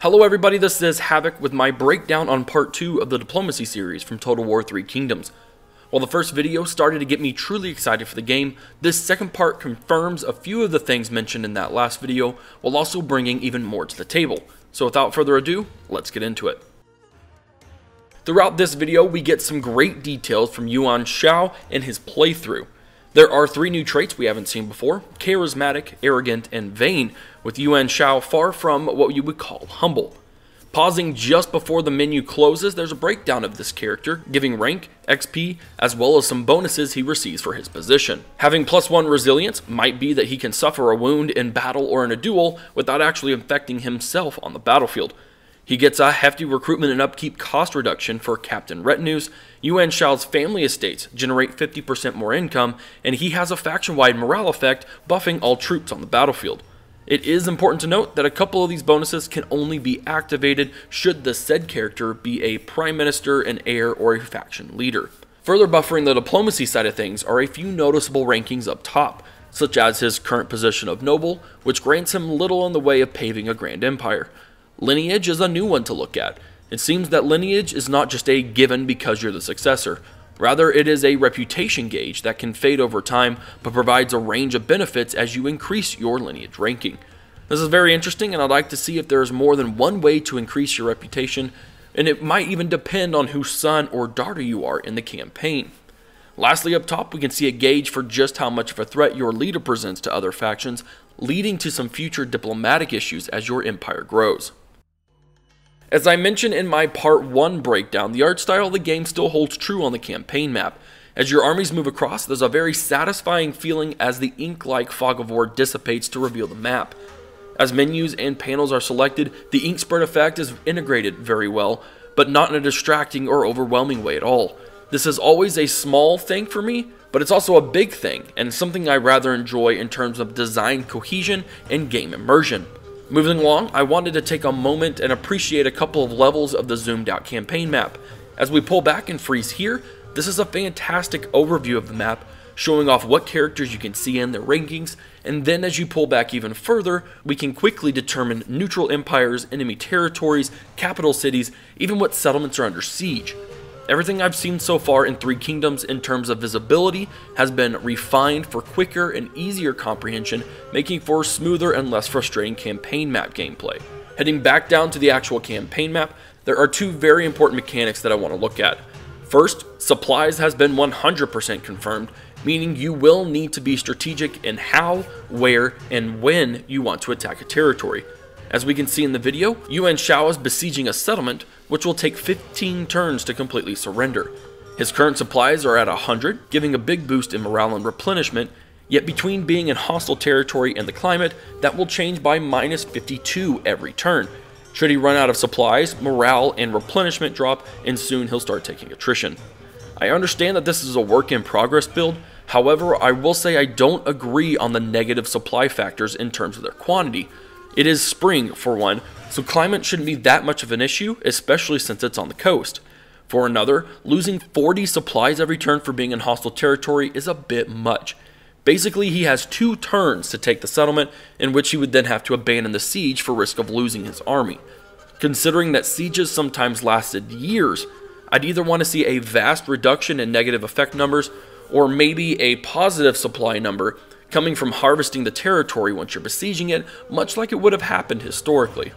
Hello everybody, this is Havoc with my breakdown on part 2 of the Diplomacy series from Total War 3 Kingdoms. While the first video started to get me truly excited for the game, this second part confirms a few of the things mentioned in that last video, while also bringing even more to the table. So without further ado, let's get into it. Throughout this video, we get some great details from Yuan Shao and his playthrough. There are 3 new traits we haven't seen before: charismatic, arrogant, and vain, with Yuan Shao far from what you would call humble. Pausing just before the menu closes, there's a breakdown of this character, giving rank, XP, as well as some bonuses he receives for his position. Having +1 resilience might be that he can suffer a wound in battle or in a duel without actually infecting himself on the battlefield. He gets a hefty recruitment and upkeep cost reduction for captain retinues. Yuan Shao's family estates generate 50% more income, and he has a faction-wide morale effect, buffing all troops on the battlefield. It is important to note that a couple of these bonuses can only be activated should the said character be a prime minister, an heir, or a faction leader. Further buffering the diplomacy side of things are a few noticeable rankings up top, such as his current position of noble, which grants him little in the way of paving a grand empire. Lineage is a new one to look at. It seems that lineage is not just a given because you're the successor. Rather, it is a reputation gauge that can fade over time, but provides a range of benefits as you increase your lineage ranking. This is very interesting, and I'd like to see if there is more than one way to increase your reputation, and it might even depend on whose son or daughter you are in the campaign. Lastly, up top, we can see a gauge for just how much of a threat your leader presents to other factions, leading to some future diplomatic issues as your empire grows. As I mentioned in my part 1 breakdown, the art style of the game still holds true on the campaign map. As your armies move across, there's a very satisfying feeling as the ink-like fog of war dissipates to reveal the map. As menus and panels are selected, the ink spread effect is integrated very well, but not in a distracting or overwhelming way at all. This is always a small thing for me, but it's also a big thing, and something I rather enjoy in terms of design cohesion and game immersion. Moving along, I wanted to take a moment and appreciate a couple of levels of the zoomed out campaign map. As we pull back and freeze here, this is a fantastic overview of the map, showing off what characters you can see in their rankings, and then as you pull back even further, we can quickly determine neutral empires, enemy territories, capital cities, even what settlements are under siege. Everything I've seen so far in 3 Kingdoms in terms of visibility has been refined for quicker and easier comprehension, making for smoother and less frustrating campaign map gameplay. Heading back down to the actual campaign map, there are 2 very important mechanics that I want to look at. First, supplies has been 100% confirmed, meaning you will need to be strategic in how, where, and when you want to attack a territory. As we can see in the video, Yuan Shao is besieging a settlement, which will take 15 turns to completely surrender. His current supplies are at 100, giving a big boost in morale and replenishment, yet between being in hostile territory and the climate, that will change by -52 every turn. Should he run out of supplies, morale and replenishment drop, and soon he'll start taking attrition. I understand that this is a work in progress build, however, I will say I don't agree on the negative supply factors in terms of their quantity. It is spring, for one, so climate shouldn't be that much of an issue, especially since it's on the coast. For another, losing 40 supplies every turn for being in hostile territory is a bit much. Basically, he has 2 turns to take the settlement, in which he would then have to abandon the siege for risk of losing his army. Considering that sieges sometimes lasted years, I'd either want to see a vast reduction in negative effect numbers, or maybe a positive supply number, coming from harvesting the territory once you're besieging it, much like it would have happened historically.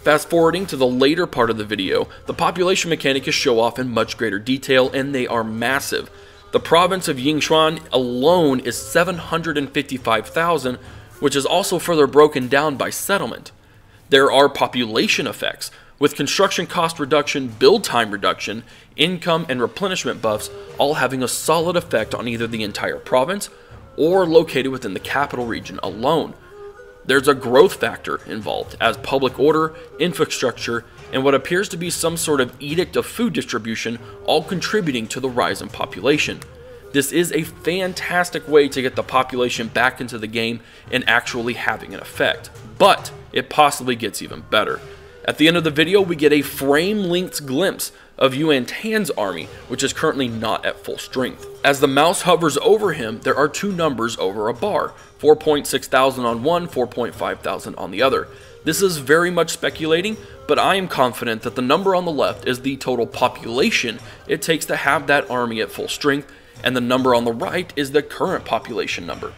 Fast forwarding to the later part of the video, the population mechanic is shown off in much greater detail, and they are massive. The province of Yingchuan alone is 755,000, which is also further broken down by settlement. There are population effects, with construction cost reduction, build time reduction, income and replenishment buffs all having a solid effect on either the entire province or located within the capital region alone. There's a growth factor involved, as public order, infrastructure, and what appears to be some sort of edict of food distribution all contributing to the rise in population. This is a fantastic way to get the population back into the game and actually having an effect, but it possibly gets even better. At the end of the video, we get a frame-length glimpse of Yuan Tan's army, which is currently not at full strength. As the mouse hovers over him, there are 2 numbers over a bar, 4,600 on one, 4,500 on the other. This is very much speculating, but I am confident that the number on the left is the total population it takes to have that army at full strength, and the number on the right is the current population number.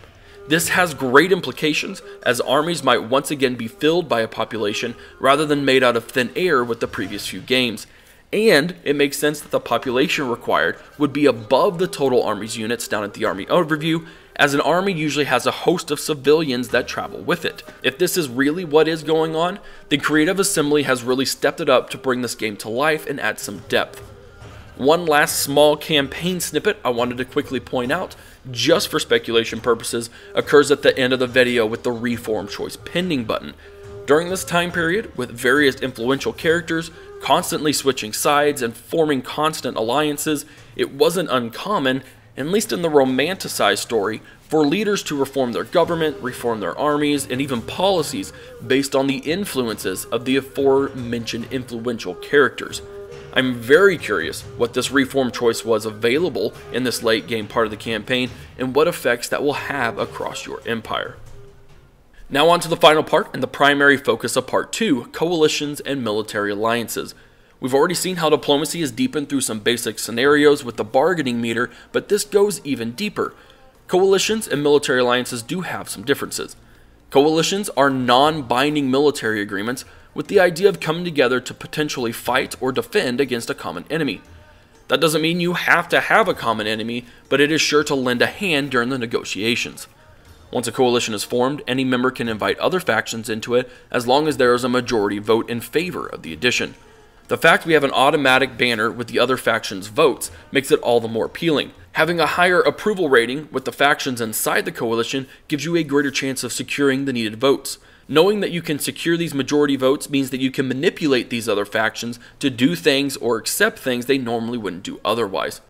This has great implications, as armies might once again be filled by a population rather than made out of thin air with the previous few games. And it makes sense that the population required would be above the total army's units down at the army overview, as an army usually has a host of civilians that travel with it. If this is really what is going on, then Creative Assembly has really stepped it up to bring this game to life and add some depth. One last small campaign snippet I wanted to quickly point out, just for speculation purposes, occurs at the end of the video with the Reform Choice pending button. During this time period, with various influential characters constantly switching sides and forming constant alliances, it wasn't uncommon, at least in the romanticized story, for leaders to reform their government, reform their armies, and even policies based on the influences of the aforementioned influential characters. I'm very curious what this reform choice was available in this late game part of the campaign and what effects that will have across your empire. Now on to the final part and the primary focus of part 2, coalitions and military alliances. We've already seen how diplomacy is deepened through some basic scenarios with the bargaining meter, but this goes even deeper. Coalitions and military alliances do have some differences. Coalitions are non-binding military agreements with the idea of coming together to potentially fight or defend against a common enemy. That doesn't mean you have to have a common enemy, but it is sure to lend a hand during the negotiations. Once a coalition is formed, any member can invite other factions into it as long as there is a majority vote in favor of the addition. The fact we have an automatic banner with the other faction's votes makes it all the more appealing. Having a higher approval rating with the factions inside the coalition gives you a greater chance of securing the needed votes. Knowing that you can secure these majority votes means that you can manipulate these other factions to do things or accept things they normally wouldn't do otherwise.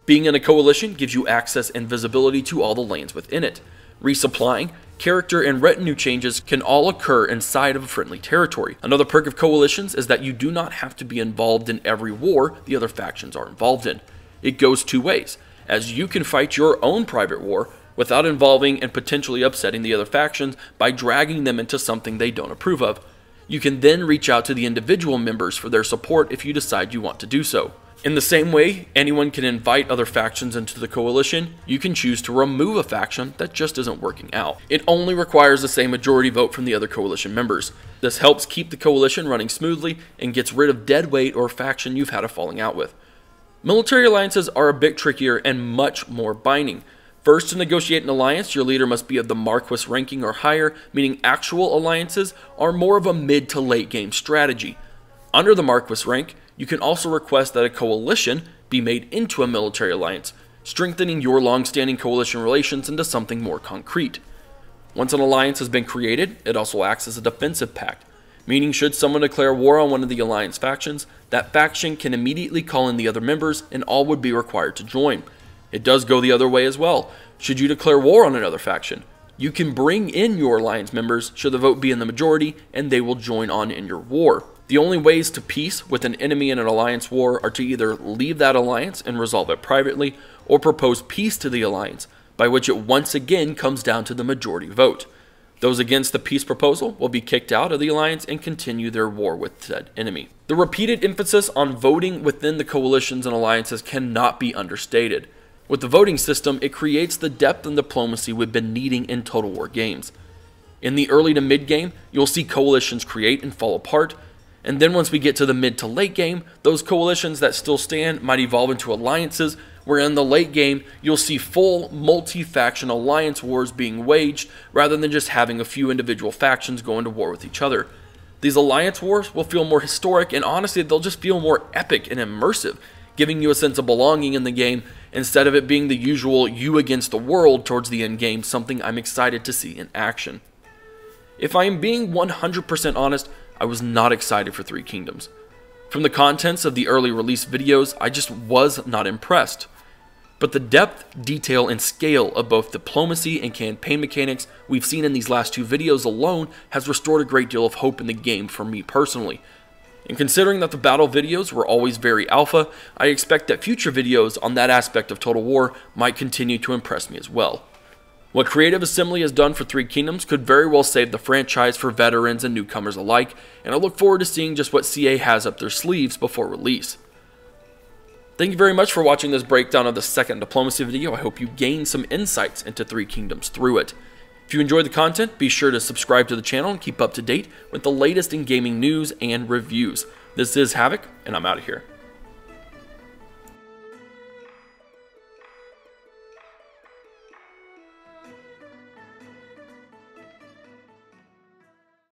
Being in a coalition gives you access and visibility to all the lands within it. Resupplying, character, and retinue changes can all occur inside of a friendly territory. Another perk of coalitions is that you do not have to be involved in every war the other factions are involved in. It goes two ways, as you can fight your own private war without involving and potentially upsetting the other factions by dragging them into something they don't approve of. You can then reach out to the individual members for their support if you decide you want to do so. In the same way anyone can invite other factions into the coalition, you can choose to remove a faction that just isn't working out. It only requires the same majority vote from the other coalition members. This helps keep the coalition running smoothly and gets rid of dead weight or faction you've had a falling out with. Military alliances are a bit trickier and much more binding. First, to negotiate an alliance, your leader must be of the Marquis ranking or higher, meaning actual alliances are more of a mid to late game strategy. Under the Marquis rank, you can also request that a coalition be made into a military alliance, strengthening your long-standing coalition relations into something more concrete. Once an alliance has been created, it also acts as a defensive pact, meaning should someone declare war on one of the alliance factions, that faction can immediately call in the other members and all would be required to join. It does go the other way as well. Should you declare war on another faction, you can bring in your alliance members should the vote be in the majority and they will join on in your war. The only ways to peace with an enemy in an alliance war are to either leave that alliance and resolve it privately, or propose peace to the alliance, by which it once again comes down to the majority vote. Those against the peace proposal will be kicked out of the alliance and continue their war with said enemy. The repeated emphasis on voting within the coalitions and alliances cannot be understated. With the voting system, it creates the depth and diplomacy we've been needing in Total War games. In the early to mid game, you'll see coalitions create and fall apart, and then once we get to the mid to late game, those coalitions that still stand might evolve into alliances, where in the late game, you'll see full multi-faction alliance wars being waged, rather than just having a few individual factions going to war with each other. These alliance wars will feel more historic, and honestly, they'll just feel more epic and immersive, giving you a sense of belonging in the game, instead of it being the usual you against the world towards the end game, something I'm excited to see in action. If I am being 100% honest, I was not excited for Three Kingdoms. From the contents of the early release videos, I just was not impressed. But the depth, detail, and scale of both diplomacy and campaign mechanics we've seen in these last two videos alone has restored a great deal of hope in the game for me personally. And considering that the battle videos were always very alpha, I expect that future videos on that aspect of Total War might continue to impress me as well. What Creative Assembly has done for Three Kingdoms could very well save the franchise for veterans and newcomers alike, and I look forward to seeing just what CA has up their sleeves before release. Thank you very much for watching this breakdown of the second Diplomacy video. I hope you gained some insights into Three Kingdoms through it. If you enjoyed the content, be sure to subscribe to the channel and keep up to date with the latest in gaming news and reviews. This is Havoc, and I'm out of here.